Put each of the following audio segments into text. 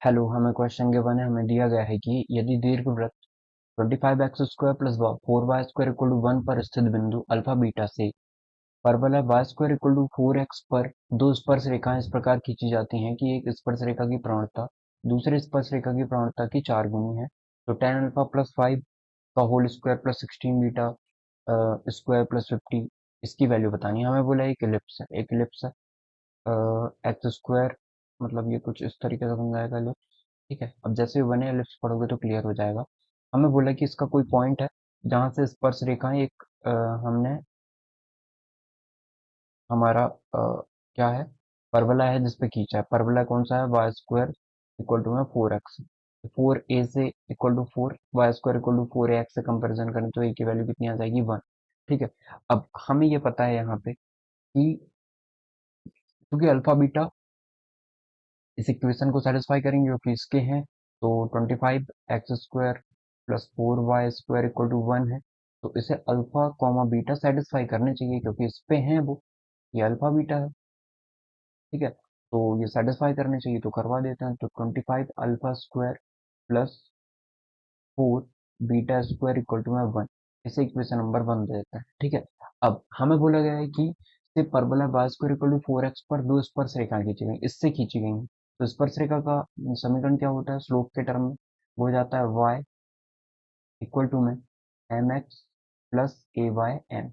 Hello, हमें question given है। हमें दिया गया है कि यदि दीर्घवृत्त 25x² plus 4y² equal to 1 पर स्थित बिंदु अल्फा बीटा से परवलय y² इक्वल टू 4x पर दो स्पर्श रेखाएं इस प्रकार खींची जाती हैं कि एक स्पर्श रेखा की प्रवणता दूसरे स्पर्श रेखा की प्रवणता की 4 गुनी है। तो tan अल्फा प्लस 5 का whole square plus 16 beta square plus 50 इसकी वैल्यू बतानी है। हमें बोला एक इलिप्स है एक्स स्क्वायर, मतलब ये कुछ इस तरीके से बन जाएगा इलिप्स। ठीक है, अब जैसे ही बने एलिप्स पढ़ोगे तो क्लियर हो जाएगा। हमें बोला कि इसका कोई पॉइंट है जहां से स्पर्श रेखाएं एक हमने हमारा क्या है, परवलय है जिसपे खींचा है। परवलय कौन सा है? वाई स्क्वायर इक्वल टू में 4x। 4a से equal to 4, Y square equal to 4ax से कंपेरिजन करें तो a की वैल्यू कितनी आ जाएगी? 1। ठीक है, अब हमें ये पता है यहाँ पे कि क्योंकि अल्फा बीटा इस इक्वेशन को सेटिस्फाई करेंगे जो कि इसके हैं, तो 25x² plus 4y² equal to 1 है। तो इसे अल्फा कॉमा बीटा सेटिस्फाई करने चाहिए क्योंकि इस पे हैं वो, ये अल्फा बीटा है। ठीक है, तो ये सेटिस्फाई करने चाहिए तो करवा देते हैं। तो 25 alpha square plus 4 beta square equal to में 1, इसे इक्वेशन नंबर 1 दे देते हैं। ठीक है, अब हमें बोला गया है कि से parabola Y square equal to 4x पर दो स्पर्श रेखाएं खींची गई, इससे खींची गई हैं। तो स्पर्श रेखा का समीकरण क्या होता है स्लोप के टर्म में? वो हो जाता है y इक्वल टू में mx प्लस ए वाई एम।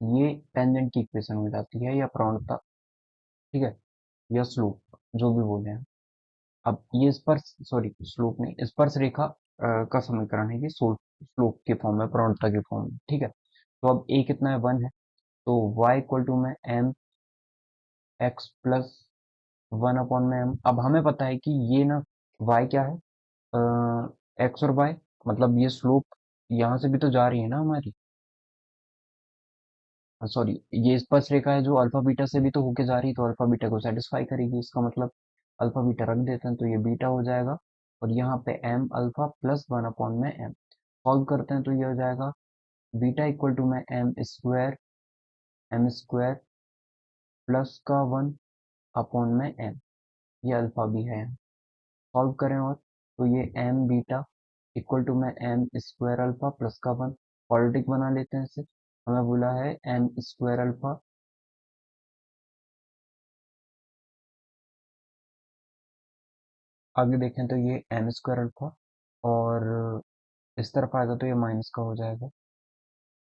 ये टेंजेंट की इक्वेशन हो जाती है या प्रवणता। ठीक है, या स्लोप, जो भी बोले हैं। अब ये स्पर्श, सॉरी स्लोप नहीं, स्पर्श रेखा का समीकरण है ये स्लोप के फॉर्म में, प्रवणता के फॉर्म में। ठीक है, तो अब a कितना है? 1 है। तो y इक्वल टू में एम एक्स प्लस 1 अपॉन में एम। अब हमें पता है कि ये ना y क्या है, एक्स और y, मतलब ये स्लोप यहाँ से भी तो जा रही है ना हमारी, सॉरी ये स्पर्श रेखा है जो अल्फा बीटा से भी तो होके जा रही है, तो अल्फा बीटा को सेटिस्फाई करेगी। इसका मतलब अल्फा बीटा रख देते हैं तो ये बीटा हो जाएगा, और यहाँ पे एम अल्फा प्लस 1 अपॉन में एम। सॉल्व करते हैं तो ये हो जाएगा बीटा इक्वल टू में एम स्क्वायर प्लस का 1 अपॉन में एम। ये अल्फा भी है। सॉल्व करें और तो ये एम बीटा इक्वल टू में एम स्क्वायर अल्फा प्लस का 1। क्वाड्रेटिक बना लेते हैं इसे। हमें बोला है एम स्क्वायर अल्फा, आगे देखें तो ये एम स्क्वायर अल्फा, और इस तरफ आएगा तो ये माइनस का हो जाएगा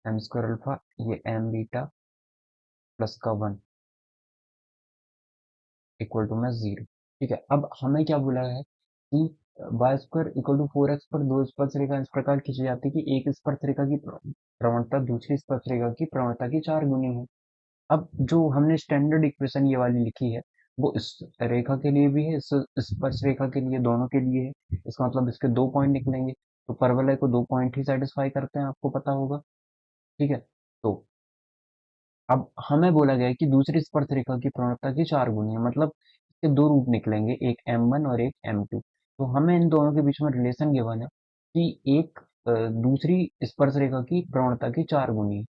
एम स्क्वायर अल्फा, ये एम बीटा प्लस का 1 इक्वल टू में 0। ठीक है, अब हमें क्या बोला है कि Y square equal to 4x पर दो स्पर्श रेखा इस प्रकार खींची जाती है कि एक स्पर्श रेखा की प्रवणता दूसरी स्पर्श रेखा की प्रवणता की 4 गुनी है। अब जो हमने स्टैंडर्ड इक्वेशन ये वाली लिखी है वो इस रेखा के लिए भी है, इस स्पर्श रेखा के लिए, दोनों के लिए है। इसका मतलब इसके दो पॉइंट निकलेंगे, तो परवलय को दो पॉइंट ही सेटिस्फाई करते हैं, आपको पता होगा। ठीक है, तो अब हमें बोला गया है कि दूसरी स्पर्श रेखा की प्रवणता की 4 गुनी है, मतलब इसके दो रूप निकलेंगे, एक m1 और एक m2। तो हमें इन दोनों के बीच में रिलेशन गिवन है कि एक दूसरी स्पर्श रेखा की प्रवणता की 4 गुनी है।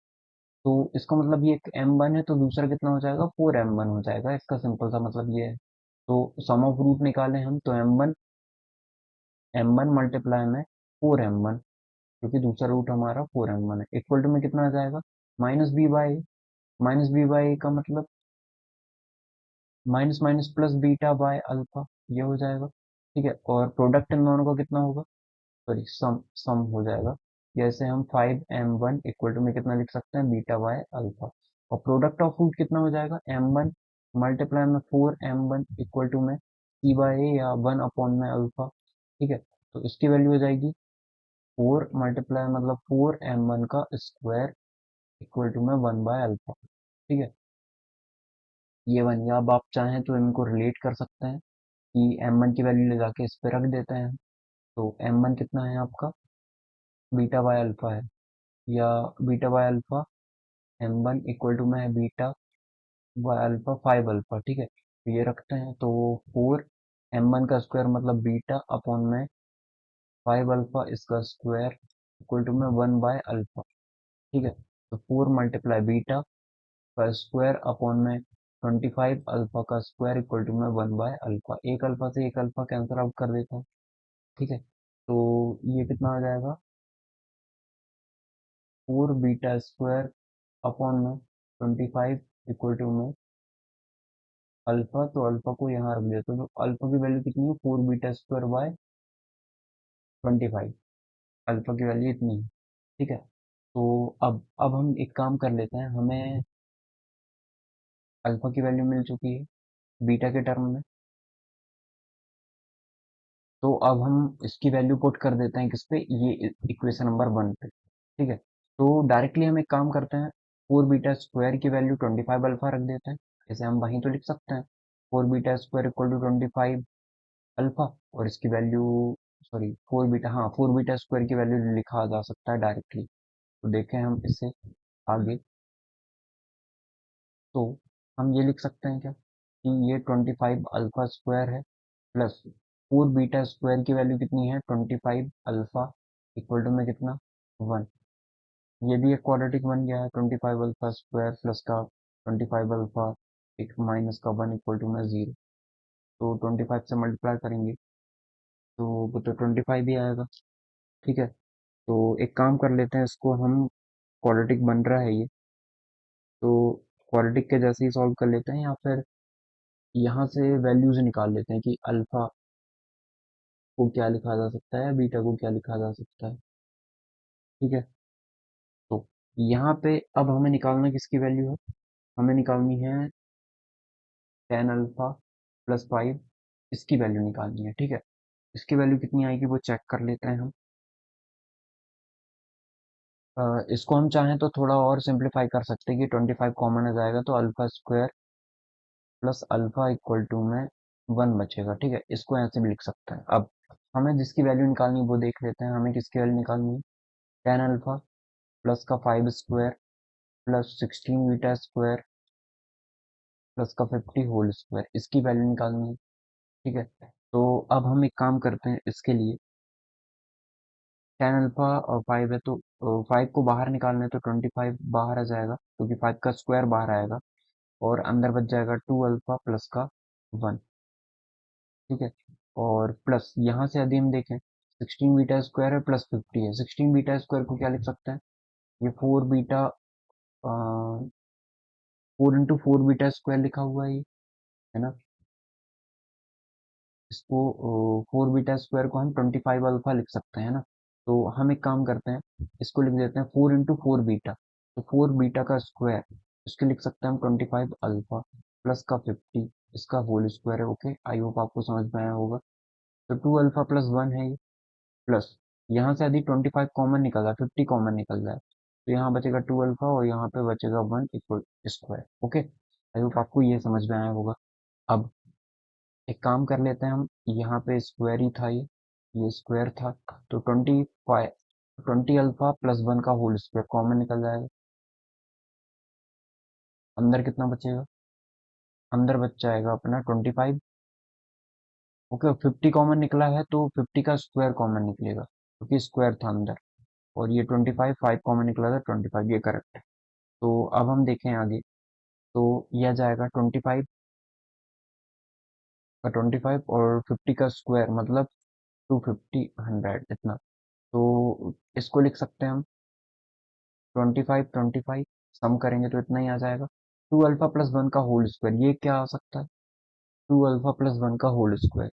तो इसका मतलब ये एक m1 है तो दूसरा कितना हो जाएगा? 4m1 हो जाएगा। इसका सिंपल सा मतलब ये है। तो सम ऑफ रूट निकालें हम तो m1 मल्टीप्लाई में 4m1, क्योंकि दूसरा रूट हमारा 4m1 है, इक्वल टू में कितना आ जाएगा? Minus B by. Minus B by का मतलब minus minus plus beta by alpha, ये हो जाएगा। ठीक है, और प्रोडक्ट इन दोनों का कितना होगा? सॉरी सम सम हो जाएगा। जैसे हम 5m1 इक्वल टू में कितना लिख सकते हैं? Beta by alpha. और प्रोडक्ट ऑफ रूट कितना हो जाएगा? m1 मल्टीप्लाई में 4m1 इक्वल टू में c बाय ए या 1 अपॉन में अल्फा। ठीक है, तो इसकी वैल्यू हो जाएगी 4 मल्टीप्लाई मतलब 4m1 का स्क्वायर इक्वल टू में 1 बाय अल्फा। ठीक है, ये बन गया। अब आप चाहें तो इनको रिलेट कर सकते हैं कि m1 की वैल्यू ले जाके इस पे रख देते हैं। तो m1 कितना है आपका? बीटा बाय अल्फा है, या beta by alpha m1 equal to में है बीटा बाय अल्फा 5 अल्फा। ठीक है, तो ये रखते हैं तो 4m1 का स्क्वायर मतलब बीटा अपॉन में 5 अल्फा इसका स्क्वायर इक्वल टू में 1 बाय अल्फा। ठीक है, तो 4 मल्टीप्लाई बीटा का स्क्वायर अपॉन में 25 अल्फा का स्क्वायर इक्वल टू में 1/अल्फा। एक अल्फा से एक अल्फा कैंसिल आउट कर देता है, ठीक है। तो ये कितना आ जाएगा, 4 बीटा स्क्वायर अपॉन में 25 इक्वल टू में अल्फा। तो अल्फा को यहाँ रख देते तो अल्फा की वैल्यू कितनी है, 4 बीटा स्क्वायर बाय 25। अल्फा की वैल्यू इतनी है, ठीक है। तो अब हम एक काम कर लेते हैं, हमें अल्फा की वैल्यू मिल चुकी है बीटा के टर्म में। तो अब हम इसकी वैल्यू पुट कर देते हैं किस पे, ये इक्वेशन नंबर 1 पे, ठीक है। तो डायरेक्टली हम एक काम करते हैं, 4 बीटा स्क्वायर की वैल्यू 25 अल्फा रख देते हैं। इसे हम वहीं तो लिख सकते हैं, 4 beta square equal to 25 alpha. और इसकी वैल्यू, सॉरी 4 बीटा, हाँ 4 बीटा स्क्वायर की वैल्यू लिखा जा सकता है डायरेक्टली। तो देखें हम इसे आगे, तो हम ये लिख सकते हैं क्या, कि ये 25 अल्फा स्क्वायर है प्लस 4 बीटा स्क्वायर की वैल्यू कितनी है, 25 अल्फा इक्वल टू में कितना, 1। ये भी एक क्वाड्रेटिक बन गया है, 25 अल्फा स्क्वायर प्लस का 25 अल्फा एक माइनस का 1 इक्वल टू में 0। तो 25 से मल्टीप्लाई करेंगे तो वो तो 25 ही आएगा, ठीक है। तो एक काम कर लेते हैं, इसको हम क्वाड्रेटिक बन रहा है ये, तो क्वाड्रेटिक के जैसे ही सॉल्व कर लेते हैं, या फिर यहाँ से वैल्यूज निकाल लेते हैं कि अल्फा को क्या लिखा जा सकता है, बीटा को क्या लिखा जा सकता है, ठीक है। तो यहाँ पे अब हमें निकालना किसकी वैल्यू है, हमें निकालनी है 10 अल्फा प्लस 5, इसकी वैल्यू निकालनी है, ठीक है। इसकी वैल्यू कितनी आएगी वो चेक कर लेते हैं हम। इसको हम चाहें तो थोड़ा और सिंप्लीफाई कर सकते हैं कि 25 कॉमन आ जाएगा तो alpha square plus alpha equal to में 1 बचेगा, ठीक है। इसको ऐसे भी लिख सकते हैं। अब हमें जिसकी वैल्यू निकालनी है वो देख लेते हैं, हमें किसकी वैल्यू निकालनी है, 10 अल्फा प्लस का 5 square plus 16 beta square plus का 50 होल स्क्वायर, इसकी वैल्यू निकालनी है, ठीक है। तो अब हम एक काम करते हैं इसके लिए, 10 अल्फा और 5 है तो 5 को बाहर निकालना है तो 25 बाहर आ जाएगा क्योंकि 5 का स्क्वायर बाहर आएगा, और अंदर बच जाएगा 2 अल्फा प्लस का 1, ठीक है। और प्लस यहाँ से यदि हम देखें 16 बीटा स्क्वायर है प्लस 50 है, 16 बीटा स्क्वायर को क्या लिख सकते हैं, ये 4 इंटू 4 बीटा स्क्वायर लिखा हुआ है ना। इसको 4 बीटा स्क्वायर को हम 25 अल्फा लिख सकते हैं ना। तो हम एक काम करते हैं, इसको लिख देते हैं 4 इंटू 4 बीटा। तो 4 बीटा का स्क्वायर, इसको लिख सकते हैं हम 25 अल्फा प्लस का 50, इसका होल स्क्वायर है। ओके, आई होप आपको समझ में आया होगा। तो 2 अल्फा प्लस 1 है ये, प्लस यहाँ से यदि 25 कॉमन निकल जाए, 50 कॉमन निकल जाए, तो यहाँ बचेगा 2 अल्फा और यहाँ पे बचेगा 1 equal square. Okay, I hope आपको ये समझ में आया होगा। अब एक काम कर लेते हैं हम, यहाँ पे स्क्वायर ही था ये स्क्वायर था, तो 20 अल्फा प्लस 1 का होल स्क्वायर कॉमन निकल जाएगा, अंदर कितना बचेगा, अंदर बच जाएगा अपना 25। ओके, 50 कॉमन निकला है तो 50 का स्क्वायर कॉमन निकलेगा क्योंकि स्क्वायर था अंदर, और ये 25, 5 कॉमन निकला था 25, ये करेक्ट है। तो अब हम देखें आगे, तो यह आ जाएगा 25 और 50 का स्क्वायर मतलब 250, 100 इतना। तो इसको लिख सकते हैं हम 25 सम करेंगे तो इतना ही आ जाएगा, 2 अल्फा प्लस 1 का होल स्क्वायर, ये क्या आ सकता है, 2 अल्फा प्लस 1 का होल स्क्वायर,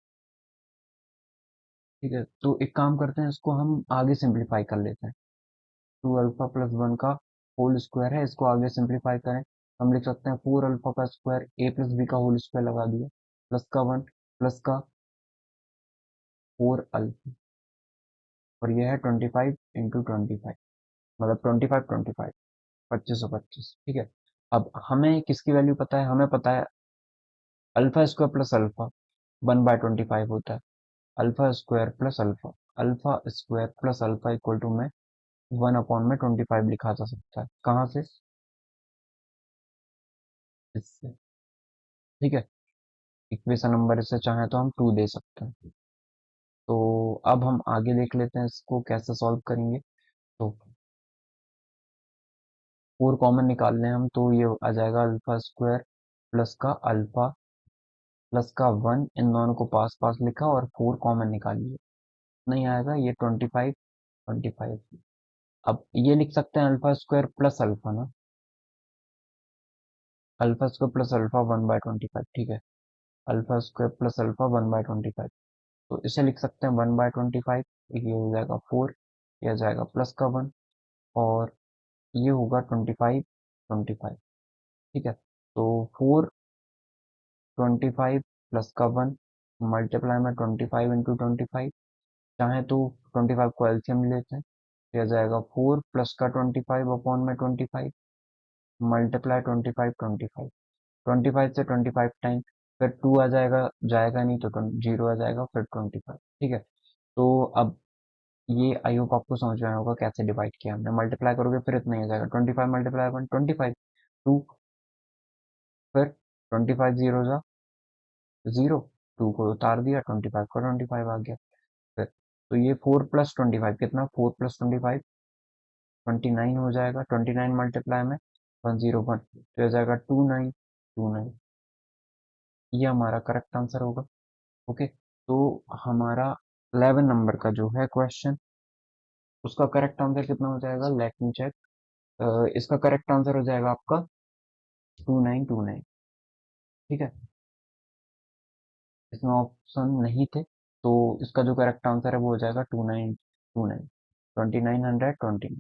ठीक है। तो एक काम करते हैं, इसको हम आगे सिंप्लीफाई कर लेते हैं। 2 अल्फा प्लस 1 का होल स्क्वायर है, इसको आगे सिंप्लीफाई करें, हम लिख सकते हैं 4 अल्फा का स्क्वायर ए प्लस बी का होल स्क्वायर लगा दिया प्लस का 1 प्लस का 4 अल्फा, और यह है 25 इंटू 25, मतलब 25, 25 ठीक है। अब हमें किसकी वैल्यू पता है, हमें पता है अल्फा स्क्वायर प्लस अल्फा 1/25 होता है, alpha square plus alpha, alpha square plus alpha equal to में 1/25 लिखा जा सकता है, कहाँ से, इससे, ठीक है। इक्वेशन नंबर इससे चाहे तो हम 2 दे सकते हैं। तो अब हम आगे देख लेते हैं इसको कैसे सॉल्व करेंगे। तो 4 कॉमन निकाल लें हम, तो ये आ जाएगा अल्फा स्क्वायर प्लस का अल्फा प्लस का 1, इन दोनों को पास पास लिखा और 4 कॉमन निकालिए। नहीं आएगा, ये 25 25। अब ये लिख सकते हैं अल्फा स्क्वायर प्लस अल्फा ना, अल्फा स्क्वायर प्लस अल्फा 1/25, ठीक है। अल्फा स्क्वायर प्लस अल्फा 1/25, तो इसे लिख सकते हैं 1/25। ये हो जाएगा 4, यह जाएगा प्लस का 1, और ये होगा 25 25, ठीक है। तो 4 25 प्लस का 1 मल्टीप्लाई में 25 × 25, चाहे तो 25 को एलसीएम लेते हैं, यह जाएगा 4 प्लस का 25 अपॉन में 25 मल्टीप्लाई 25 25, 25 से 25 टाइम, फिर 2 आ जाएगा, जाएगा नहीं तो 0 आ जाएगा, फिर 25, ठीक है। तो अब ये आई होप आपको समझ में आया होगा कैसे डिवाइड किया हमने। मल्टीप्लाई करोगे फिर इतना ही आ जाएगा, 25 मल्टीप्लाई 1 25, 2, फिर 25 जीरो जा जीरो, 2 को उतार दिया, 25 का 25 आ गया। फिर तो ये 4 प्लस 25 कितना, 4 प्लस 25 29 हो जाएगा, 29 मल्टीप्लाई में 101, तो हो जाएगा 29 29। ये हमारा करेक्ट आंसर होगा। ओके, तो हमारा 11 नंबर का जो है क्वेश्चन, उसका करेक्ट आंसर कितना हो जाएगा, लेट मी चेक। इसका करेक्ट आंसर हो जाएगा आपका 2929, ठीक है। इसमें ऑप्शन नहीं थे, तो इसका जो करेक्ट आंसर है वो हो जाएगा 2929, 2929।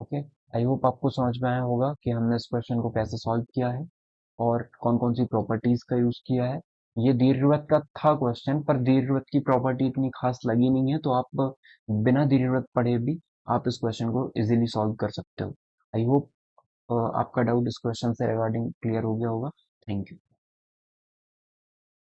ओके, आई होप आपको समझ में आया होगा कि हमने इस क्वेश्चन को कैसे सॉल्व किया है और कौन कौन सी प्रॉपर्टीज का यूज किया है। ये दीर्घवृत्त का था क्वेश्चन, पर दीर्घवृत्त की प्रॉपर्टी इतनी खास लगी नहीं है, तो आप बिना दीर्घवृत्त पढ़े भी आप इस क्वेश्चन को इजीली सॉल्व कर सकते हो। आई होप आपका डाउट इस क्वेश्चन से रिगार्डिंग क्लियर हो गया होगा। Thank you.